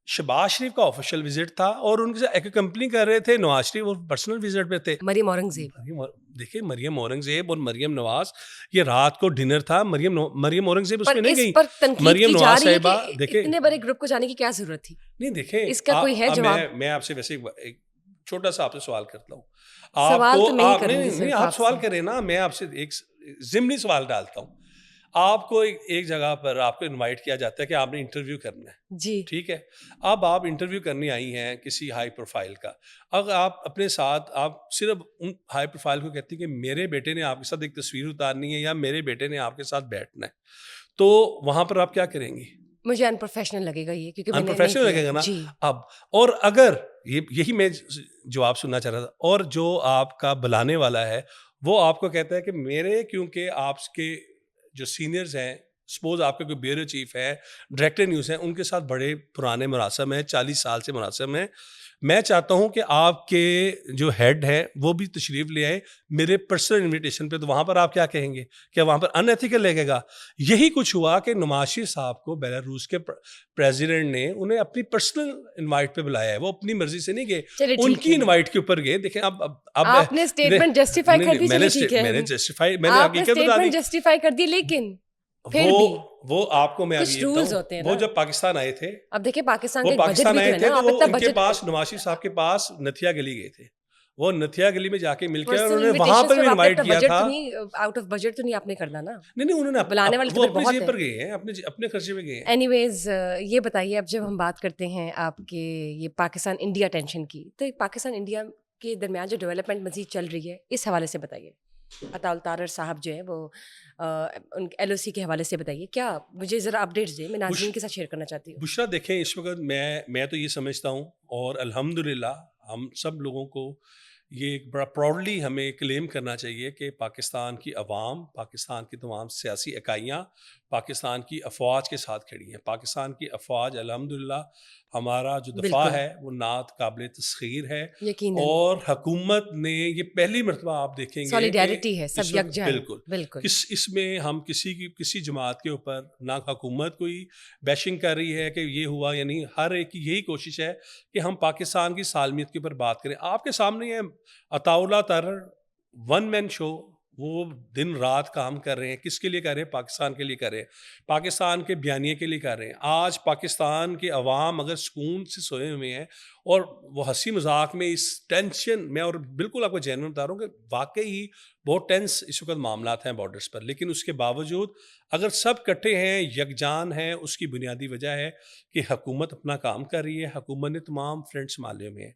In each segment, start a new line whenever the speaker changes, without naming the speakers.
شہباز شریف کا official visit تھا اور ان کے ساتھ اکمپنی کر رہے تھے نواز شریف، وہ پرسنل وزٹ پہ تھے.
مریم اورنگزیب،
دیکھیں مریم اورنگزیب اور مریم نواز، یہ رات کو ڈنر تھا. مریم اورنگزیب اس میں نہیں گئی.
پر تنقید
مریم
کی جا
نواز
رہی ہے
صاحبہ
کہ
دیکھیں
اتنے بڑے گروپ کو جانے کی کیا ضرورت تھی.
نہیں دیکھیں
اس کا کوئی ہے جواب؟
میں آپ سے ویسے ایک چھوٹا سا آپ سے سوال کرتا ہوں.
سوال تو میں ہی
آپ
کروں گی
نہیں آپ سوال کریں نا، میں آپ سے ایک ضمنی سوال ڈالتا ہوں. آپ کو ایک جگہ پر آپ کو انوائٹ کیا جاتا ہے کہ آپ نے انٹرویو کرنا ہے
جی،
ٹھیک ہے. اب آپ انٹرویو کرنے آئی ہیں کسی ہائی پروفائل کا. اگر آپ اپنے ساتھ آپ صرف ان ہائی پروفائل کو کہتی ہیں کہ میرے بیٹے نے آپ کے ساتھ ایک تصویر اتارنی ہے یا میرے بیٹے نے آپ کے ساتھ بیٹھنا ہے، تو وہاں پر آپ کیا کریں گی؟
مجھے ان پروفیشنل لگے گا یہ، کیونکہ میں نے
انپروفیشنل لگے گا نا. اب اور اگر یہی میں جواب سننا چاہ رہا تھا، اور جو آپ کا بلانے والا ہے وہ آپ کو کہتا ہے کہ میرے کیونکہ آپ کے جو سینئرز ہیں، سپوز آپ کا کوئی بیورو چیف ہے، ڈائریکٹر نیوز ہیں، ان کے ساتھ بڑے پرانے مراسم ہیں، 40 سال سے مراسم ہیں، میں چاہتا ہوں کہ آپ کے جو ہیڈ ہیں وہ بھی تشریف لے آئے میرے پرسنل انویٹیشن پہ، تو وہاں پر آپ کیا کہیں گے؟ کیا وہاں پر ان ایتھیکل لگے گا؟ یہی کچھ ہوا کہ نواز شریف صاحب کو بیلاروس کے پریزیڈنٹ نے انہیں اپنی پرسنل انوائٹ پہ بلایا ہے، وہ اپنی مرضی سے نہیں گئے، ان کی انوائٹ کے اوپر گئے. دیکھیں اب
آپ نے اسٹیٹمنٹ جسٹیفائی کر دی، چلیے ٹھیک ہے،
میں نے جسٹیفائی، میں نے حقیقت بتا دی،
جسٹیفائی کر دی، لیکن
وہ آپ کو میں
کچھ رولز ہوتے ہیں.
وہ جب پاکستان آئے تھے،
اب دیکھیں پاکستان
وہ
کے
پاکستان آئے تھے تو وہ ان کے پاس
بجٹ
نواز شریف صاحب کے پاس نتھیا گلی گئے تھے، وہ نتھیا گلی میں جا کے مل کے انہوں نے وہاں پر بھی انوائٹ کیا تھا.
آؤٹ آف بجٹ تو نہیں آپ نے کرنا نا.
نہیں انہوں نے
بلانے والے
وہ اپنے جیب پر گئے ہیں، اپنے خرچے پہ گئے ہیں.
اینی ویز یہ بتائیے، اب جب ہم بات کرتے ہیں آپ کے یہ پاکستان انڈیا ٹینشن کی، تو پاکستان انڈیا کے درمیان جو ڈیولپمنٹ مزید چل رہی ہے اس حوالے سے بتائیے. عطا الطاہر صاحب جو ہے وہ ایل او سی کے حوالے سے بتائیے، کیا مجھے ذرا اپڈیٹس دیں، میں ناظرین کے ساتھ شیئر کرنا چاہتی ہوں.
بشرا دیکھیں اس وقت میں تو یہ سمجھتا ہوں، اور الحمدللہ ہم سب لوگوں کو یہ ایک بڑا پراؤڈلی ہمیں کلیم کرنا چاہیے کہ پاکستان کی عوام، پاکستان کی تمام سیاسی اکائیاں پاکستان کی افواج کے ساتھ کھڑی ہیں. پاکستان کی افواج الحمدللہ ہمارا جو دفاع ہے وہ نہایت قابل تسخیر ہے، اور حکومت نے یہ پہلی مرتبہ آپ دیکھیں گے
سولیڈیرٹی ہے، سب یکجا ہیں.
بالکل اس میں ہم کسی جماعت کے اوپر نہ حکومت کوئی بیشنگ کر رہی ہے کہ یہ ہوا یا نہیں، ہر ایک کی یہی کوشش ہے کہ ہم پاکستان کی سالمیت کے اوپر بات کریں. آپ کے سامنے ہے عطا اللہ طاہر ون مین شو، وہ دن رات کام کر رہے ہیں. کس کے لیے کر رہے ہیں؟ پاکستان کے لیے کر رہے ہیں، پاکستان کے بیانیے کے لیے کر رہے ہیں. آج پاکستان کے عوام اگر سکون سے سوئے ہوئے ہیں اور وہ ہنسی مذاق میں اس ٹینشن میں، اور بالکل آپ کو جینوئن بتا رہا ہوں کہ واقعی بہت ٹینس اس وقت معاملات ہیں بارڈرز پر، لیکن اس کے باوجود اگر سب کٹھے ہیں، یکجان ہیں، اس کی بنیادی وجہ ہے کہ حکومت اپنا کام کر رہی ہے. حکومت نے تمام فرنٹ سنبھالے ہوئے ہیں،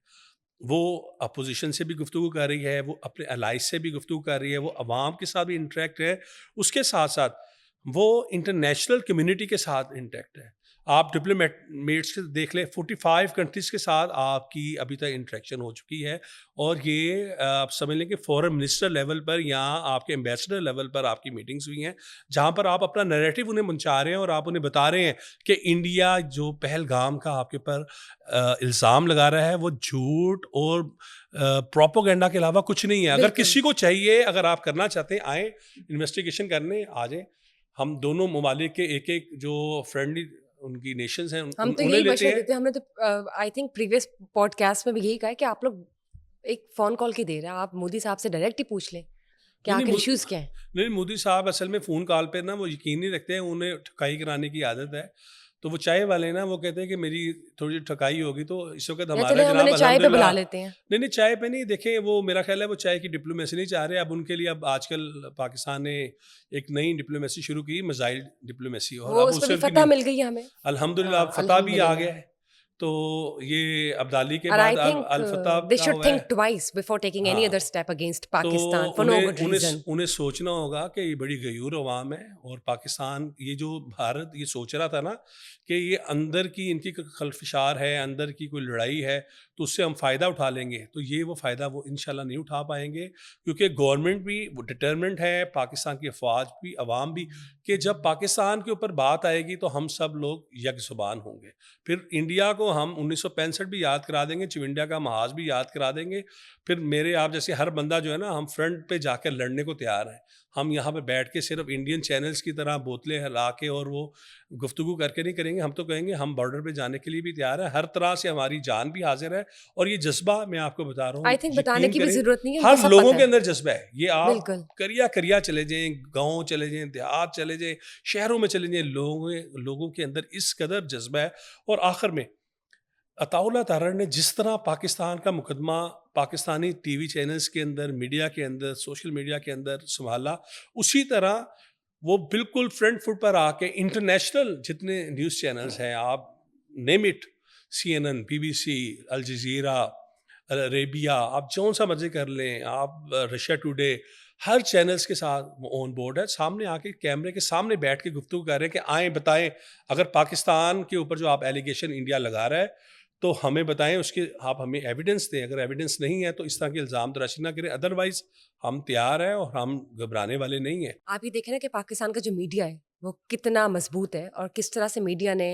وہ اپوزیشن سے بھی گفتگو کر رہی ہے، وہ اپنے الائز سے بھی گفتگو کر رہی ہے، وہ عوام کے ساتھ بھی انٹریکٹ ہے، اس کے ساتھ ساتھ وہ انٹرنیشنل کمیونٹی کے ساتھ انٹریکٹ ہے. آپ ڈپلومیٹس دیکھ لیں، 45 کنٹریز کے ساتھ آپ کی ابھی تک انٹریکشن ہو چکی ہے، اور یہ آپ سمجھ لیں کہ فورن منسٹر لیول پر یا آپ کے ایمبیسڈر لیول پر آپ کی میٹنگز ہوئی ہیں، جہاں پر آپ اپنا نیریٹو انہیں منچا رہے ہیں، اور آپ انہیں بتا رہے ہیں کہ انڈیا جو پہلگام کا آپ کے پر الزام لگا رہا ہے وہ جھوٹ اور پروپوگنڈا کے علاوہ کچھ نہیں ہے. اگر کسی کو چاہیے، اگر آپ کرنا چاہتے ہیں، آئیں انویسٹیگیشن کرنے آ جائیں. ہم دونوں ممالک کے ایک جو فرینڈلی ان کی نیشنز ہیں
ہم تو یہی مشورہ دیتے ہیں. ہم نے تو I think previous podcast میں بھی یہی کہا ہے کہ آپ لوگ ایک فون کال کی دے رہے ہیں، آپ مودی صاحب سے ڈائریکٹ ہی پوچھ لیں کہ آخر ایشوز کیا ہیں.
نہیں، مودی صاحب اصل میں فون کال پہ نا وہ یقین نہیں رکھتے ہیں، انہیں ٹھکائی کرانے کی عادت ہے. تو وہ چائے والے نا وہ کہتے ہیں کہ میری تھوڑی ٹھکائی ہوگی، تو اس وقت ہمارا جناب
چائے پہ بلا لیتے ہیں.
نہیں چائے پہ نہیں، دیکھیں وہ میرا خیال ہے وہ چائے کی ڈپلومیسی نہیں چاہ رہے. اب ان کے لیے اب آج کل پاکستان نے ایک نئی ڈپلومیسی شروع کی، میزائل ڈپلومیسی، اور اب اس سے
فتح مل گئی ہمیں
الحمدللہ، اب فتح بھی آ گیا ہے. تو یہ ابدالی کے بعد الفتح انہیں سوچنا ہوگا کہ یہ بڑی غیور عوام ہے، اور پاکستان یہ جو بھارت یہ سوچ رہا تھا نا کہ یہ اندر کی ان کی خلفشار ہے، اندر کی کوئی لڑائی ہے تو اس سے ہم فائدہ اٹھا لیں گے، تو یہ وہ فائدہ وہ انشاءاللہ نہیں اٹھا پائیں گے، کیونکہ گورنمنٹ بھی وہ ڈٹرمنٹ ہے، پاکستان کی افواج بھی، عوام بھی، کہ جب پاکستان کے اوپر بات آئے گی تو ہم سب لوگ یک زبان ہوں گے. پھر انڈیا کو کو ہم 1965 بھی یاد کرا دیں گے, چونڈیا کا محاذ بھی یاد کرا دیں گے. پھر میرے آپ جیسے ہر بندہ جو ہے نا, ہم فرنٹ پہ جا کے لڑنے کو تیار ہیں. ہم یہاں پہ بیٹھ کے صرف انڈین چینلز کی طرح بوتلیں ہلا کے اور وہ گفتگو کر کے نہیں کریں گے. ہم تو کہیں گے ہم بارڈر پہ جانے کے لیے بھی تیار ہیں, ہر طرح سے ہماری جان بھی حاضر ہے. اور یہ جذبہ میں آپ کو بتا رہا ہوں,
آئی تھنک بتانے
یقین
کی بھی
کریں
ضرورت نہیں ہے,
ہر لوگوں کے اندر جذبہ ہے. یہ آپ
بالکل
کریا چلے جائیں, گاؤں چلے جائیں, دیہات چلے جائیں, شہروں میں چلے جائیں, لوگوں کے اندر اس قدر جذبہ ہے. اور آخر میں عطاء اللہ تارڑ نے جس طرح پاکستان کا مقدمہ پاکستانی ٹی وی چینلز کے اندر, میڈیا کے اندر, سوشل میڈیا کے اندر سنبھالا, اسی طرح وہ بالکل فرنٹ فٹ پر آ کے انٹرنیشنل جتنے نیوز چینلز ہیں, آپ name it, CNN, BBC, Al Jazeera, Arabia, آپ جون سا مرضی کر لیں, آپ رشیا ٹوڈے, ہر چینلز کے ساتھ آن بورڈ ہے. سامنے آ کے کیمرے کے سامنے بیٹھ کے گفتگو کر رہے ہیں کہ آئیں بتائیں, اگر پاکستان کے اوپر جو آپ ایلیگیشن انڈیا لگا رہا ہے تو ہمیں بتائیں, اس کے آپ ہمیں ایویڈنس دیں. اگر ایویڈنس نہیں ہے تو اس طرح کے الزام تراشی نہ کریں, ادروائز ہم تیار ہیں اور ہم گھبرانے والے نہیں ہیں.
آپ یہ دیکھیں نا کہ پاکستان کا جو میڈیا ہے وہ کتنا مضبوط ہے اور کس طرح سے میڈیا نے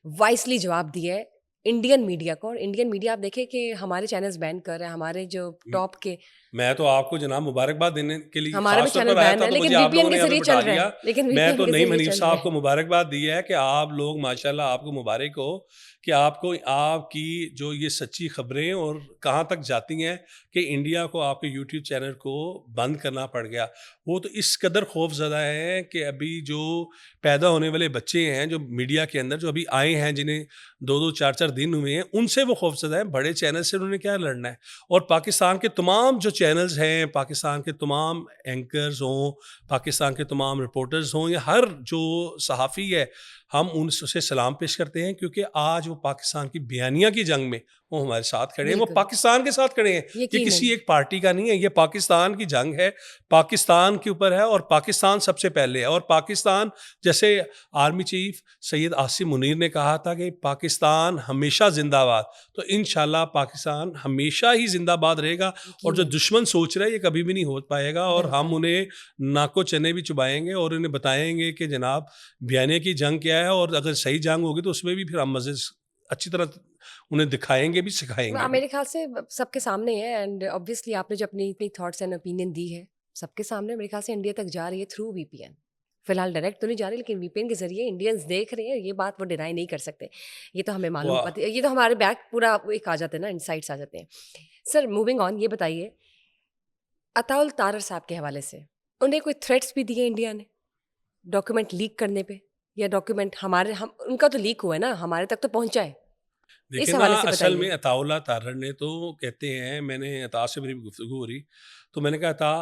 وائسلی جواب دیا ہے انڈین میڈیا کو. اور انڈین میڈیا آپ دیکھیں کہ ہمارے چینلز بین کر رہے ہیں, ہمارے جو ٹاپ کے,
میں تو آپ کو جناب مبارکباد دینے کے لیے
ہمارے بھی
خاص طور
چینل
پر آیا
بین
تھا,
ہے
تو
لیکن
مجھے
وی
آپ
پی
لوگوں
این
نے
کے
یہاں پہ
ذریعے
بٹھا
چل رہے
دیا.
ہیں, لیکن وی پی
میں
این
تو
کے
نعیم
ذریعے
حنیف
چل
صاحب
رہے
کو مبارکباد دی ہے کہ آپ لوگ ماشاءاللہ, آپ کو مبارک ہو کہ آپ کو آپ کی جو یہ سچی خبریں اور کہاں تک جاتی ہیں کہ انڈیا کو آپ کے یوٹیوب چینل کو بند کرنا پڑ گیا. وہ تو اس قدر خوف زدہ ہیں کہ ابھی جو پیدا ہونے والے بچے ہیں جو میڈیا کے اندر جو ابھی آئے ہیں, جنہیں 2-4 دن ہوئے ہیں, ان سے وہ خوف زدہ ہیں. بڑے چینل سے انہوں نے کیا لڑنا ہے. اور پاکستان کے تمام جو چینلز ہیں, پاکستان کے تمام اینکرز ہوں, پاکستان کے تمام رپورٹرز ہوں, یا ہر جو صحافی ہے, ہم ان سے سلام پیش کرتے ہیں, کیونکہ آج وہ پاکستان کی بیانیہ کی جنگ میں وہ ہمارے ساتھ کھڑے ہیں, وہ پاکستان کے ساتھ کھڑے ہیں. یہ کسی ایک پارٹی کا نہیں ہے, یہ پاکستان کی جنگ ہے, پاکستان کے اوپر ہے, اور پاکستان سب سے پہلے ہے. اور پاکستان, جیسے آرمی چیف سید عاصم منیر نے کہا تھا کہ پاکستان ہمیشہ زندہ باد, تو انشاءاللہ پاکستان ہمیشہ ہی زندہ باد رہے گا. اور جو دشمن سوچ رہا ہے یہ کبھی بھی نہیں ہو پائے گا, اور ہم انہیں ناکو چنے بھی چبائیں گے اور انہیں بتائیں گے کہ جناب بیانیہ کی جنگ کیا ہے, اور اگر صحیح جنگ ہوگی تو اس میں بھی پھر ہم مزے اچھی طرح انہیں دکھائیں گے بھی, سکھائیں گے.
میرے خیال سے سب کے سامنے ہے, اینڈ obviously آپ نے جو اپنی اتنی تھاٹس اینڈ اوپینین دی ہے سب کے سامنے, میرے خیال سے انڈیا تک جا رہی ہے تھرو وی پی این. فی الحال ڈائریکٹ تو نہیں جا رہی, لیکن وی پی این کے ذریعے انڈینز دیکھ رہے ہیں, یہ بات وہ ڈینائی نہیں کر سکتے. یہ تو ہمیں معلوم پتہ, یہ تو ہمارے بیک پورا ایک آ جاتے ہیں نا, انسائٹس آ جاتے ہیں. سر موونگ آن, یہ بتائیے عطاء الطارر صاحب کے حوالے سے انہیں کوئی تھریٹس بھی دیے انڈیا نے ڈاکیومنٹ لیک کرنے پہ, یا ڈاکیومنٹ ان کا تو لیک ہوا ہے نا, ہمارے تک تو پہنچا ہے.
دیکھیں نا, اصل میں عطاء اللہ تارڑ نے تو کہتے ہیں, میں نے عطاء سے میری گفتگو ہو رہی تو میں نے کہا عطاء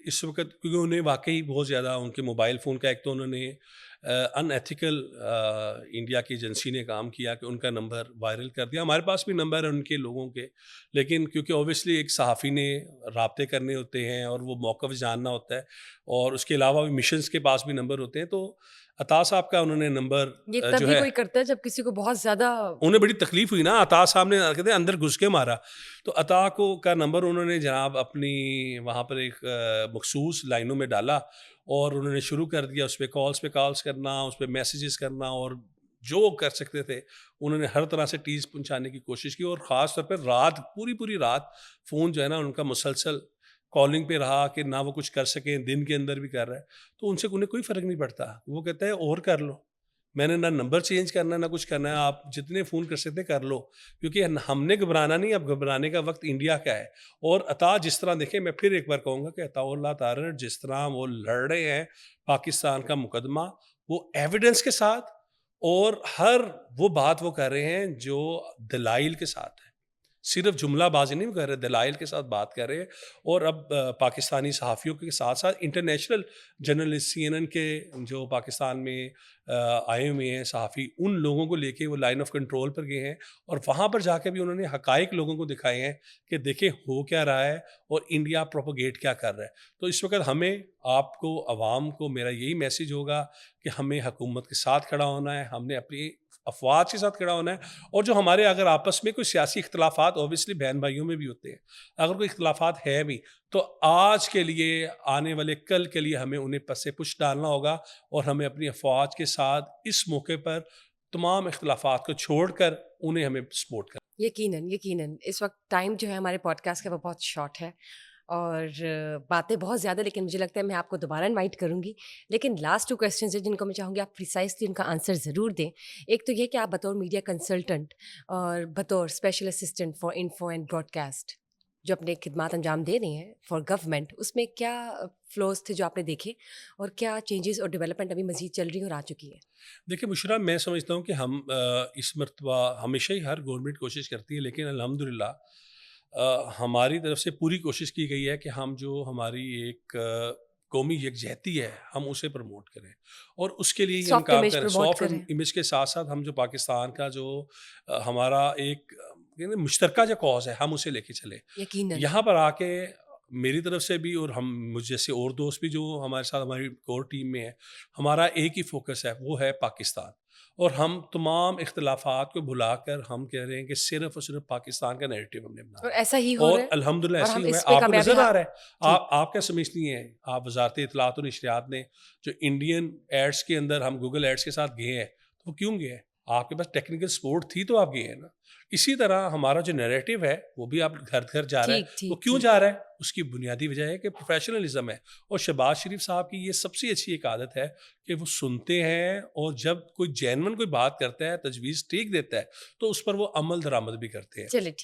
اس وقت, کیونکہ انہیں واقعی بہت زیادہ ان کے موبائل فون کا, ایک تو انہوں نے ان ایتھیکل انڈیا کی ایجنسی نے کام کیا کہ ان کا نمبر وائرل کر دیا. ہمارے پاس بھی نمبر ہے ان کے لوگوں کے, لیکن کیونکہ اوبیسلی ایک صحافی نے رابطے کرنے ہوتے ہیں اور وہ موقف جاننا ہوتا ہے, اور اس کے علاوہ بھی مشنز کے پاس بھی نمبر ہوتے ہیں, تو عطاء صاحب کا انہوں نے نمبر
یہ تب بھی کوئی کرتا ہے جب کسی کو بہت زیادہ
انہیں بڑی تکلیف ہوئی نا, عطاء صاحب نے کہتے ہیں اندر گھس کے مارا, تو عطاء کو کا نمبر انہوں نے جناب اپنی وہاں پر ایک مخصوص لائنوں میں ڈالا, اور انہوں نے شروع کر دیا اس پہ کالس کرنا, اس پہ میسیجز کرنا, اور جو کر سکتے تھے انہوں نے ہر طرح سے ٹیز پہنچانے کی کوشش کی. اور خاص طور پہ رات, پوری رات فون جو ہے نا ان کا مسلسل کالنگ پہ رہا کہ نہ وہ کچھ کر سکیں, دن کے اندر بھی کر رہا ہے, تو ان سے انہیں کوئی فرق نہیں پڑتا. وہ کہتا ہے اور کر لو, میں نے نہ نمبر چینج کرنا ہے نہ کچھ کرنا ہے, آپ جتنے فون کر سکتے کر لو, کیونکہ ہم نے گھبرانا نہیں, اب گھبرانے کا وقت انڈیا کا ہے. اور عطاء جس طرح دیکھیں, میں پھر ایک بار کہوں گا کہ عطاء اللہ تارڑ جس طرح وہ لڑ رہے ہیں پاکستان کا مقدمہ, وہ ایویڈنس کے ساتھ, اور ہر وہ بات وہ کر رہے ہیں جو دلائل کے ساتھ ہے, صرف جملہ بازی نہیں کر رہے, دلائل کے ساتھ بات کر رہے ہیں. اور اب پاکستانی صحافیوں کے ساتھ ساتھ انٹرنیشنل جرنلسٹ CNN کے جو پاکستان میں آئے ہوئے ہیں صحافی, ان لوگوں کو لے کے وہ لائن آف کنٹرول پر گئے ہیں, اور وہاں پر جا کے بھی انہوں نے حقائق لوگوں کو دکھائے ہیں کہ دیکھیں ہو کیا رہا ہے اور انڈیا پروپوگیٹ کیا کر رہا ہے. تو اس وقت ہمیں, آپ کو, عوام کو میرا یہی میسیج ہوگا کہ ہمیں حکومت کے ساتھ کھڑا ہونا ہے, ہم نے اپنی افواج کے ساتھ کھڑا ہونا ہے. اور جو ہمارے اگر آپس میں کوئی سیاسی اختلافات, اوبیسلی بہن بھائیوں میں بھی ہوتے ہیں, اگر کوئی اختلافات ہے بھی, تو آج کے لیے, آنے والے کل کے لیے ہمیں انہیں پس سے پش ڈالنا ہوگا, اور ہمیں اپنی افواج کے ساتھ اس موقع پر تمام اختلافات کو چھوڑ کر انہیں ہمیں سپورٹ کرنا.
یقیناً اس وقت ٹائم جو ہے ہمارے پوڈ کاسٹ کا وہ بہت شارٹ ہے اور باتیں بہت زیادہ، لیکن مجھے لگتا ہے میں آپ کو دوبارہ انوائٹ کروں گی. لیکن لاسٹ 2 کویسچنز ہیں جن کو میں چاہوں گی آپ پریسائزلی ان کا آنسر ضرور دیں. ایک تو یہ کہ آپ بطور میڈیا کنسلٹنٹ اور بطور special assistant for info and broadcast جو اپنے خدمات انجام دے رہی ہیں فار گورنمنٹ، اس میں کیا فلوز تھے جو آپ نے دیکھے اور کیا چینجز اور ڈیولپمنٹ ابھی مزید چل رہی اور آ چکی ہے؟
دیکھیں بشرا، میں سمجھتا ہوں کہ ہم اس مرتبہ ہمیشہ ہی ہر گورنمنٹ کوشش کرتی ہے، لیکن الحمدللہ ہماری طرف سے پوری کوشش کی گئی ہے کہ ہم جو ہماری ایک قومی یکجہتی ہے ہم اسے پروموٹ کریں، اور اس کے لیے ہی ہم
سافٹ
کام
امیج
کریں.
پروموٹ
سافٹ
کریں.
امیج کے ساتھ ساتھ ہم جو پاکستان کا جو ہمارا ایک مشترکہ جو کاز ہے ہم اسے لے کے چلیں.
یقیناً
یہاں پر آ کے میری طرف سے بھی اور ہم مجھ جیسے اور دوست بھی جو ہمارے ساتھ ہماری کور ٹیم میں ہے، ہمارا ایک ہی فوکس ہے، وہ ہے پاکستان. اور ہم تمام اختلافات کو بھلا کر ہم کہہ رہے ہیں کہ صرف اور صرف پاکستان کا نیریٹو ہم نے بنانا
اور
ہے.
ایسا ہی ہو
اور
رہا ہے
الحمدللہ
اور
ایسے
ہم
ہی ہوا ہے.
اس پہ
آپ کو
کامیابی
نظر آ رہا ہے.
جی
آپ کیا سمجھتی ہیں؟ آپ وزارت اطلاعات و نشریات نے جو انڈین ایڈس کے اندر ہم گوگل ایڈس کے ساتھ گئے ہیں، تو وہ کیوں گئے ہیں؟ آپ کے پاس ٹیکنیکل سپورٹ تھی تو آپ گئے ہیں نا. اسی طرح ہمارا جو نیریٹو ہے وہ بھی آپ گھر گھر جا رہا ہے. وہ کیوں جا رہا ہے؟ اس کی بنیادی وجہ ہے کہ پروفیشنلزم ہے. اور شہباز شریف صاحب کی یہ سب سے اچھی ایک عادت ہے کہ وہ سنتے ہیں، اور جب کوئی جینون کوئی بات کرتا ہے، تجویز ٹھیک دیتا ہے، تو اس پر وہ عمل درآمد بھی کرتے ہیں.
چلے ٹھیک